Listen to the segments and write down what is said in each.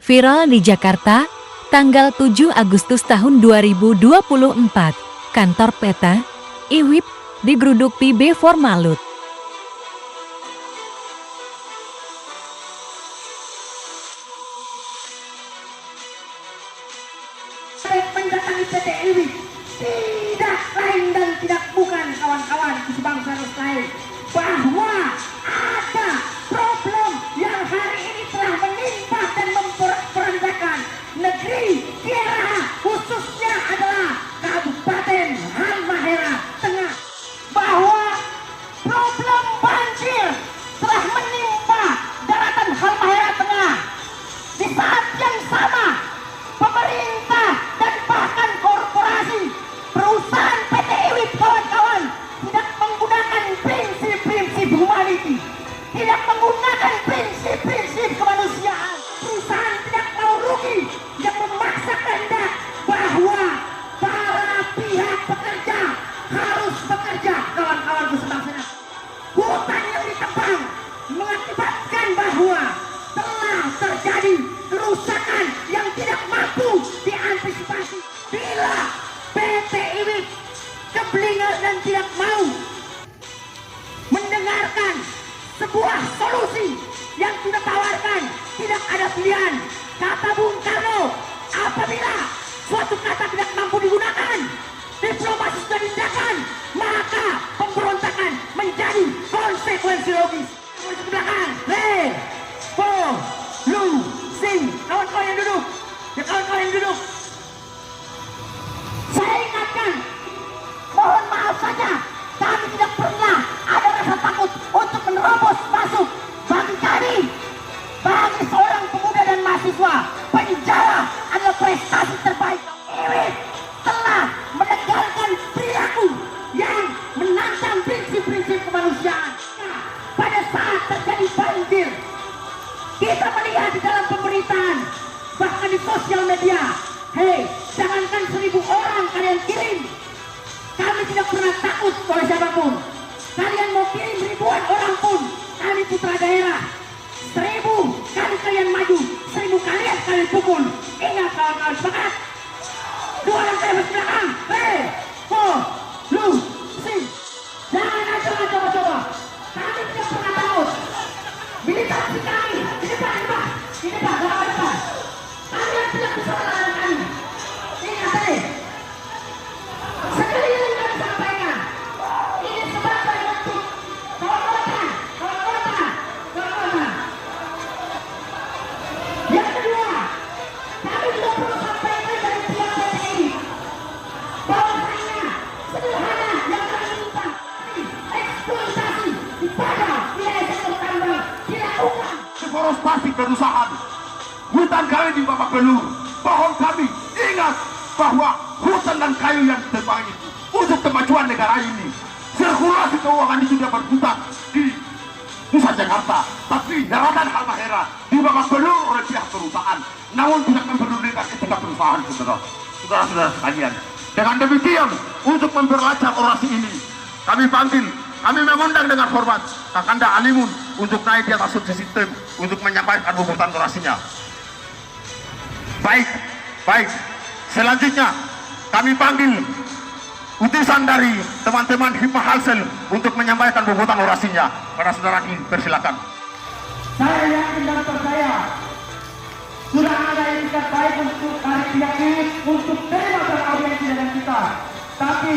Viral di Jakarta, tanggal 7 Agustus tahun 2024. Kantor Peta, IWIP, digeruduk PB Formalut. Mendatangi PT IWIP tidak lain dan tidak bukan kawan-kawan sebangsa dan lain, bahwa ada problem yang hari ini telah menimpa dan memperandakan negeri kita, khususnya adalah Kabupaten Halmahera Tengah, bahwa problem banjir telah menimpa daratan Halmahera Tengah. Di saat yang sama, pemerintah dan bahkan korporasi perusahaan PT IWIP kawan-kawan tidak menggunakan prinsip-prinsip humanity, tidak menggunakan prinsip-prinsip kemanusiaan. Perusahaan tidak mau rugi yang memaksa kehendak bahwa para pihak pekerja harus bekerja, kawan-kawan bersama-sama. Hutan yang ditebang mengakibatkan bahwa telah terjadi kerusakan yang tidak mampu diantisipasi. Bila PT IWIP keblinger dan tidak mau mendengarkan sebuah solusi yang sudah tawarkan, tidak ada pilihan. Kata Bung Karno, apabila suatu kata tidak mampu digunakan, diplomasi sudah tindakan, maka pemberontakan menjadi konsekuensi logis. Di belakang, kawan-kawan yang duduk, kawan-kawan yang duduk. Saya ingatkan, mohon maaf saja, kami tidak pernah ada rasa takut untuk menerobos masuk. Bagi kami, bagi seorang pemuda dan mahasiswa, penjara adalah prestasi terbaik. IWIP telah menegakkan perilaku yang menantang prinsip-prinsip kemanusiaan. Pada saat terjadi banjir, kita melihat di dalam pemberitaan, bahkan di sosial media, jangankan 1.000 orang kalian kirim, kami tidak pernah takut oleh siapapun. Kalian mau kirim ribuan orang pun, kami putra daerah. 1.000 kali kalian maju, 1.000 kalian pukul. Ingat kawan-kawan, semangat. 2 langkah ke belakang. Jangan aja coba-coba. Kami tidak pernah takut. Militansi kami di depan, depan. Kalian tidak bisa melawan kami. Ingat sekali lagi kami sampaikan, ini sebagai bentuk kawan-kawan. Yang kedua, kami juga perlu sampaikan dari pihak PT IWIP bahwasanya sederhana yang kami minta, eksploitasi pada wilayah sektor tambang dilakukan. Deforestasi kerusakan hutan kami di babak belur. Pohon kami, ingat bahwa hutan dan kayu yang ditebang itu untuk kemajuan negara ini. Sirkulasi keuangan itu sudah berputar di pusat Jakarta, tapi daratan Halmahera di babak belur oleh pihak perusahaan, namun tidak memperdulikan etika perusahaan, saudara-saudara sekalian. Dengan demikian, untuk memperlancar orasi ini, kami mengundang dengan hormat Kakanda Alimun untuk naik di atas sistem untuk menyampaikan bobot orasinya. Baik. Selanjutnya kami panggil utusan dari teman-teman Hikmah Halsel untuk menyampaikan bobotan orasinya. Para saudara ini persilakan. Saya yakin dan percaya sudah ada itikat baik untuk dari pihak IWIP untuk terima beraudiensi dengan kita. Tapi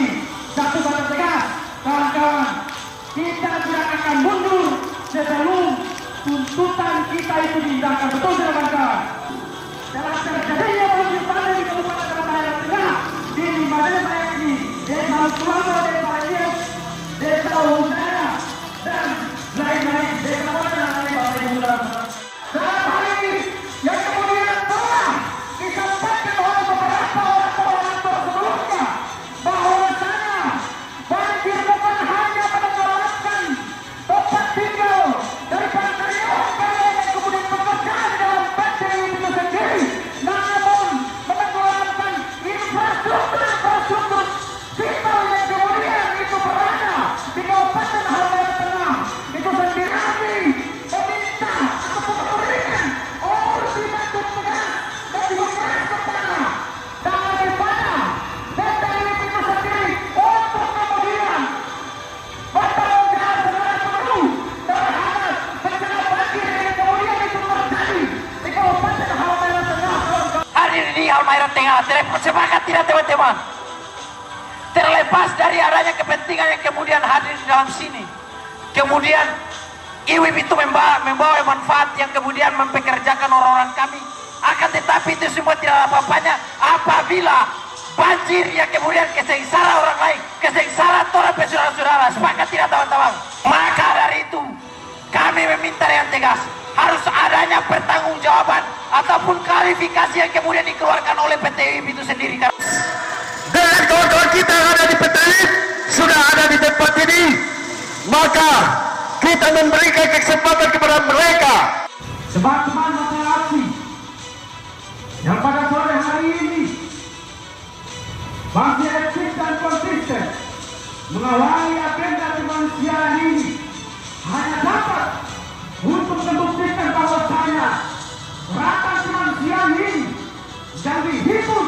satu kata tegas, kawan-kawan, kita tidak akan mundur sebelum tuntutan kita itu diindahkan. Betul tidak kawan-kawan? Dalam terjadinya banjir bandang di Kabupaten Halmahera Tengah, di 5 desa ini, Desa Suwanto, Desa Ilyas, Desa Udara, dan lain-lain, Desa Wadana, Bapak Ibu Saudara. Saat hari ini, yang kemudian telah disampaikan oleh beberapa orang sebelumnya, bahwasanya banjir bukan hanya menyebabkan tempat tinggal daripada karyawan yang kemudian bekerja di dalam PT Halmahera Tengah. Sepakat tidak teman-teman? Terlepas dari adanya kepentingan yang kemudian hadir di dalam sini, kemudian IWIB itu membawa manfaat yang kemudian mempekerjakan orang-orang kami, akan tetapi itu semua tidak ada apa-apanya apabila banjir yang kemudian kesengsara orang lain, kesengsara orang saudara-saudara. Sepakat tidak teman-teman? Maka dari itu kami meminta dengan tegas harus adanya pertanggungjawaban ataupun klarifikasi yang kemudian dikeluarkan oleh PT IWIB itu sendiri. Dan kawan-kawan kita yang ada di PT IWIB sudah ada di tempat ini, maka kita memberikan kesempatan kepada mereka. Sebab teman masalah aksi yang pada sore hari ini masih eksis dan konsisten mengawali agenda kemanusiaan ini hanya dapat untuk membuktikan bahwasanya gerakan kemanusiaan ini yang dihimpun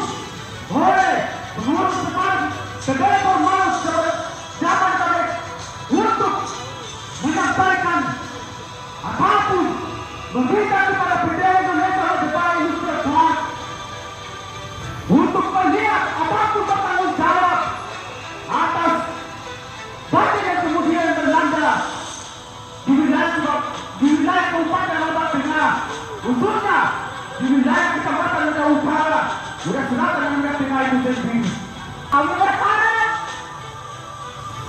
oleh pengurus teman sebagai formal zaman kami untuk menyampaikan apapun meminta kepada bendera Indonesia Depan Industri Tuhan untuk melihat apapun bertanggung jawab atas banjir yang kemudian melanda di wilayah Kabupaten Lebak Tengah, khususnya di wilayah Kecamatan Lebak Utara, Wilayah Selatan dan Wilayah Tengah itu sendiri. Kami berharap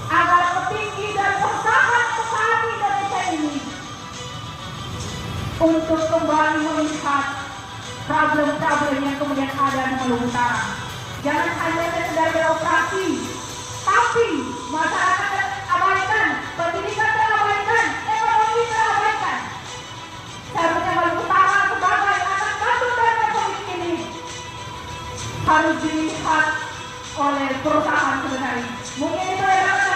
agar petinggi dan pesaat Indonesia ini untuk kembali melihat problem-problem yang kemudian ada di Maluku Utara. Jangan hanya sekedar beroperasi, tapi masyarakat terabaikan, pendidikan terabaikan, ekonomi terabaikan. Seharusnya Maluku Utara sebagai anak kandung dan republik ini harus dilihat oleh perusahaan sebenarnya. Mungkin itu yang